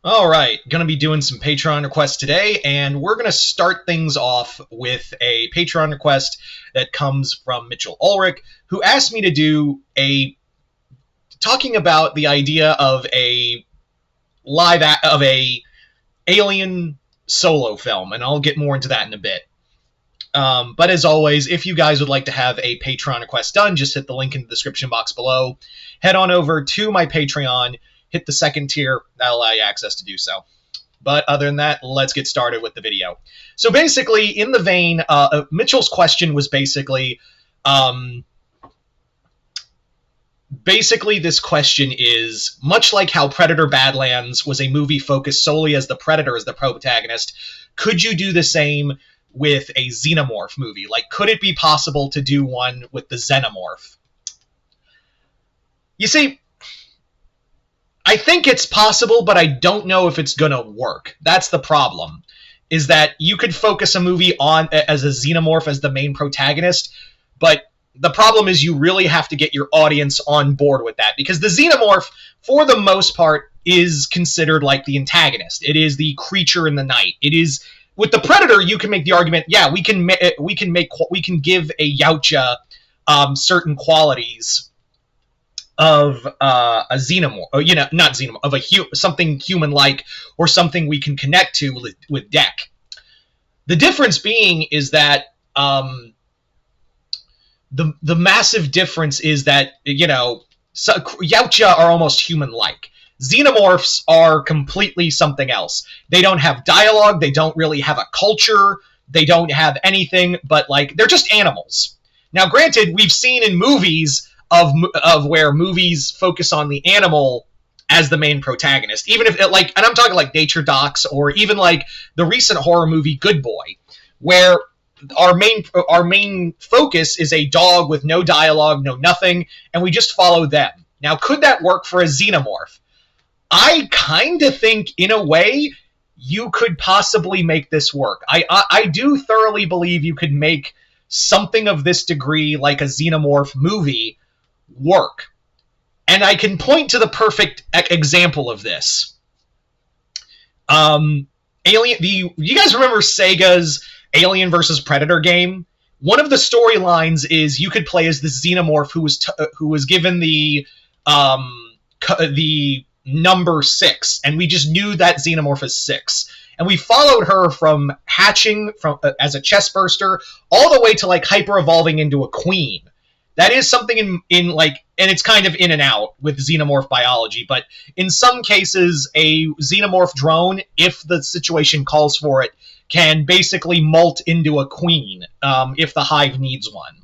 All right, going to be doing some Patreon requests today, and we're going to start things off with a Patreon request that comes from Mitchell Ulrich, who asked me to do talking about the idea of a of a alien solo film, and I'll get more into that in a bit. But as always, if you guys would like to have a Patreon request done, just hit the link in the description box below. Head on over to my Patreon, hit the second tier, that'll allow you access to do so. But other than that, let's get started with the video. So basically, in the vein, Mitchell's question was basically this question is, much like how Predator Badlands was a movie focused solely as the Predator as the protagonist, could you do the same with a Xenomorph movie? Like, could it be possible to do one with the Xenomorph? You see, I think it's possible, but I don't know if it's gonna work. That's the problem, is that you could focus a movie on as a Xenomorph as the main protagonist, but the problem is you really have to get your audience on board with that, because the Xenomorph, for the most part, is considered like the antagonist. It is the creature in the night. It is, with the Predator, you can make the argument, yeah, we can give a Yautja certain qualities of a Xenomorph, not Xenomorph, of something human-like, or something we can connect to with Deck. The difference being is that the massive difference is that, Yautja are almost human-like. Xenomorphs are completely something else. They don't have dialogue, they don't really have a culture, they don't have anything, but, they're just animals. Now, granted, we've seen in movies of where movies focus on the animal as the main protagonist, even if, and I'm talking like Nature Docs, or even like the recent horror movie Good Boy, where our main focus is a dog with no dialogue, no nothing, and we just follow them. Now, could that work for a Xenomorph? I kind of think, in a way, you could possibly make this work. I do thoroughly believe you could make something of this degree, like a Xenomorph movie, work. And I can point to the perfect example of this. You guys remember Sega's Alien vs. Predator game? One of the storylines is you could play as this Xenomorph who was given the number 6, and we just knew that Xenomorph is 6. And we followed her from hatching as a chest burster all the way to hyper evolving into a queen. That is something in and it's kind of in and out with Xenomorph biology, but in some cases, a Xenomorph drone, if the situation calls for it, can basically molt into a queen if the hive needs one.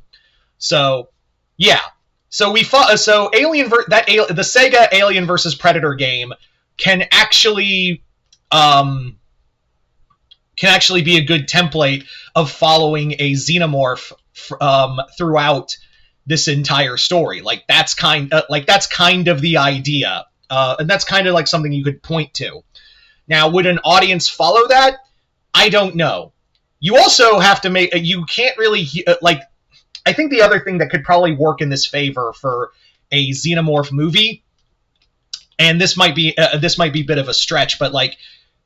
So, yeah. So the Sega Alien vs. Predator game can actually be a good template of following a Xenomorph throughout this entire story. That's kind of the idea, and that's kind of something you could point to. Now, would an audience follow that? I don't know. You also have to you can't really I think the other thing that could probably work in this favor for a Xenomorph movie, and this might be a bit of a stretch, but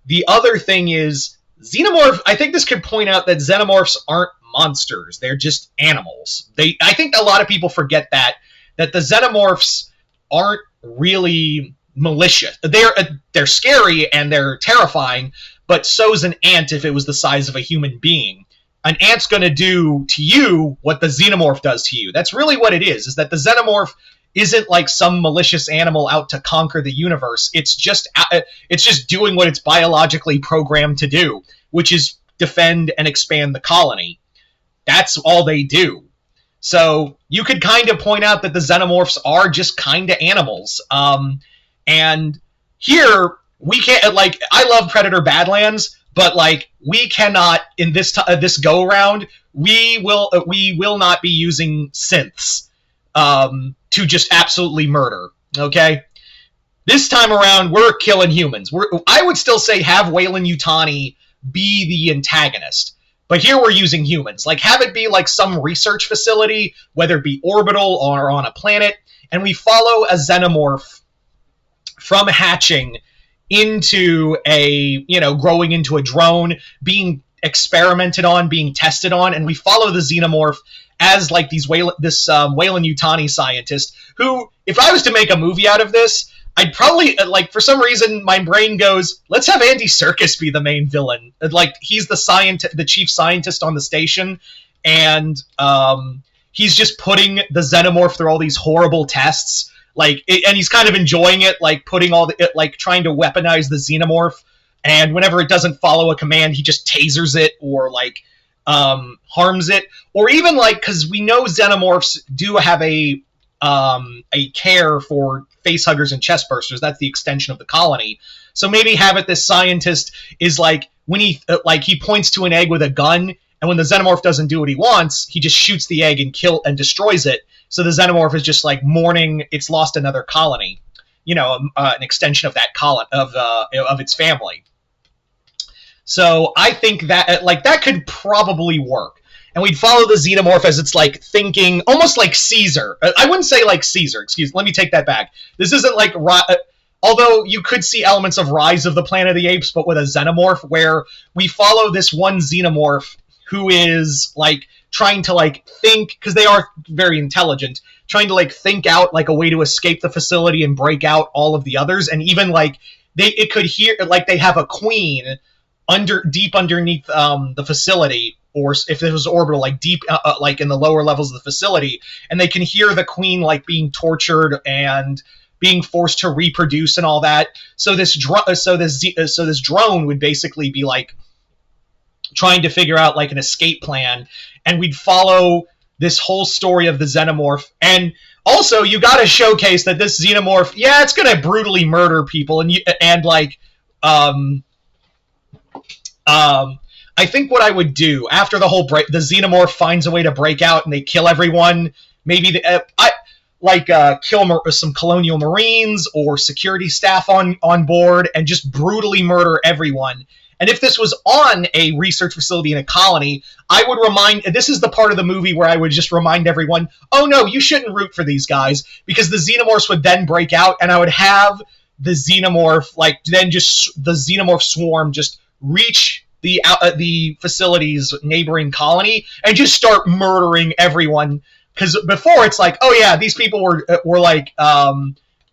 the other thing is Xenomorph. I think this could point out that Xenomorphs aren't monsters; they're just animals. I think a lot of people forget that the Xenomorphs aren't really malicious. They're scary and they're terrifying, but so's an ant if it was the size of a human being. An ant's going to do to you what the Xenomorph does to you. That's really what it is that the Xenomorph isn't some malicious animal out to conquer the universe. It's just doing what it's biologically programmed to do, which is defend and expand the colony. That's all they do. So you could kind of point out that the Xenomorphs are just kind of animals. And here, we can't, I love Predator Badlands, but we cannot in this go around. We will not be using synths to just absolutely murder. Okay, this time around we're killing humans. I would still say have Weyland-Yutani be the antagonist, but here we're using humans. Have it be some research facility, whether it be orbital or on a planet, and we follow a Xenomorph from hatching into growing into a drone, being experimented on, being tested on, and we follow the Xenomorph as like this Weyland-Yutani scientist who, if I was to make a movie out of this, I'd probably, for some reason, my brain goes, let's have Andy Serkis be the main villain. Like, he's the chief scientist on the station, and he's just putting the Xenomorph through all these horrible tests, and he's kind of enjoying it, putting trying to weaponize the Xenomorph, and whenever it doesn't follow a command, he just tasers it, or, harms it, or even, because we know Xenomorphs do have a care for facehuggers and chestbursters. That's the extension of the colony. So maybe have it this scientist is when he points to an egg with a gun, and when the Xenomorph doesn't do what he wants, he just shoots the egg and destroys it. So the Xenomorph is just mourning it's lost another colony, an extension of that of its family. So I think that that could probably work. And we'd follow the Xenomorph as it's thinking, almost like Caesar. I wouldn't say like Caesar, let me take that back. This isn't although you could see elements of Rise of the Planet of the Apes, but with a Xenomorph, where we follow this one Xenomorph who is trying to think, because they are very intelligent, trying to think out a way to escape the facility and break out all of the others, and even it could hear they have a queen deep underneath the facility, or if it was orbital, deep in the lower levels of the facility, and they can hear the queen being tortured and being forced to reproduce and all that. So this drone would basically be trying to figure out an escape plan, and we'd follow this whole story of the Xenomorph. And also, you got to showcase that this Xenomorph, it's gonna brutally murder people, I think what I would do after the whole the Xenomorph finds a way to break out and they kill everyone. Maybe kill some colonial marines or security staff on board and just brutally murder everyone. And if this was on a research facility in a colony, I would this is the part of the movie where I would just remind everyone, oh no, you shouldn't root for these guys, because the Xenomorphs would then break out, and I would have the Xenomorph, the Xenomorph swarm just reach the facility's neighboring colony and just start murdering everyone. Because before it's oh yeah, these people were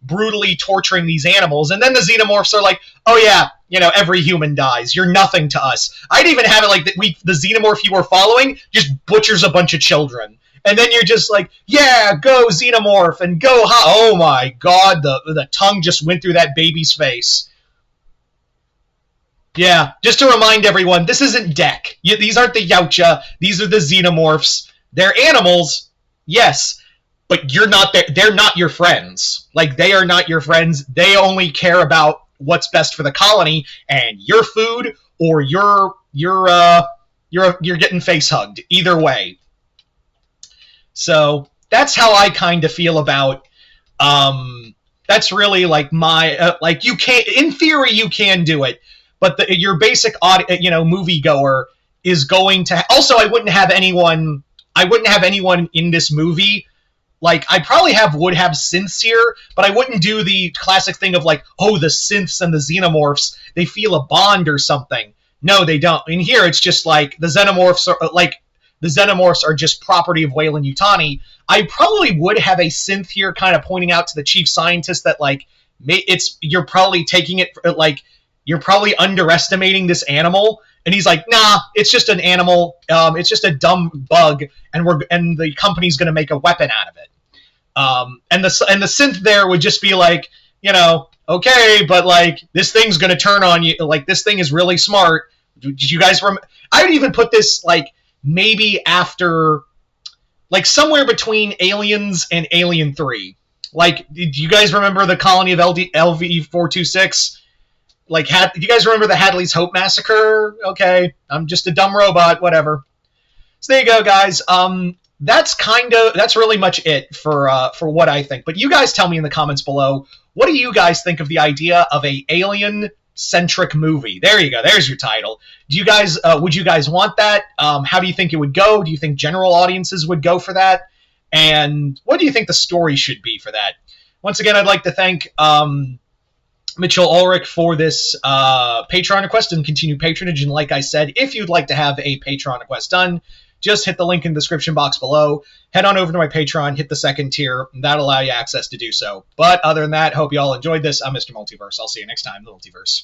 brutally torturing these animals, and then the Xenomorphs are oh yeah, every human dies. You're nothing to us. I'd even have it the Xenomorph you were following just butchers a bunch of children, and then you're just yeah, go Xenomorph and go. Oh my God, the tongue just went through that baby's face. Yeah, just to remind everyone, this isn't Deck. These aren't the Yautja. These are the Xenomorphs. They're animals, yes, but they're not your friends. They are not your friends. They only care about what's best for the colony and your food, or you're getting face hugged. Either way. So that's how I kind of feel about. That's really my you can't. In theory, you can do it. But your basic moviegoer is going to. Also, I wouldn't have anyone in this movie. I probably would have synths here, but I wouldn't do the classic thing of oh, the synths and the Xenomorphs, they feel a bond or something. No, they don't. In here, it's just the Xenomorphs are just property of Weyland-Yutani. I probably would have a synth here, kind of pointing out to the chief scientist that you're probably taking it you're probably underestimating this animal, and he's nah, it's just an animal. It's just a dumb bug, and the company's gonna make a weapon out of it. And the synth there would just be okay, but this thing's gonna turn on you. This thing is really smart. Did you guys I would even put this maybe after somewhere between Aliens and Alien 3. Did you guys remember the colony of LV-426? Do you guys remember the Hadley's Hope Massacre? Okay, I'm just a dumb robot, whatever. So there you go, guys. That's really much it for what I think. But you guys tell me in the comments below, what do you guys think of the idea of a alien-centric movie? There you go. There's your title. Do you guys would you guys want that? How do you think it would go? Do you think general audiences would go for that? And what do you think the story should be for that? Once again, I'd like to thank Mitchell Ulrich for this Patreon request and continued patronage. And like I said, if you'd like to have a Patreon request done, just hit the link in the description box below. Head on over to my Patreon, hit the second tier. That'll allow you access to do so. But other than that, hope you all enjoyed this. I'm Mr. Multiverse. I'll see you next time in the Multiverse.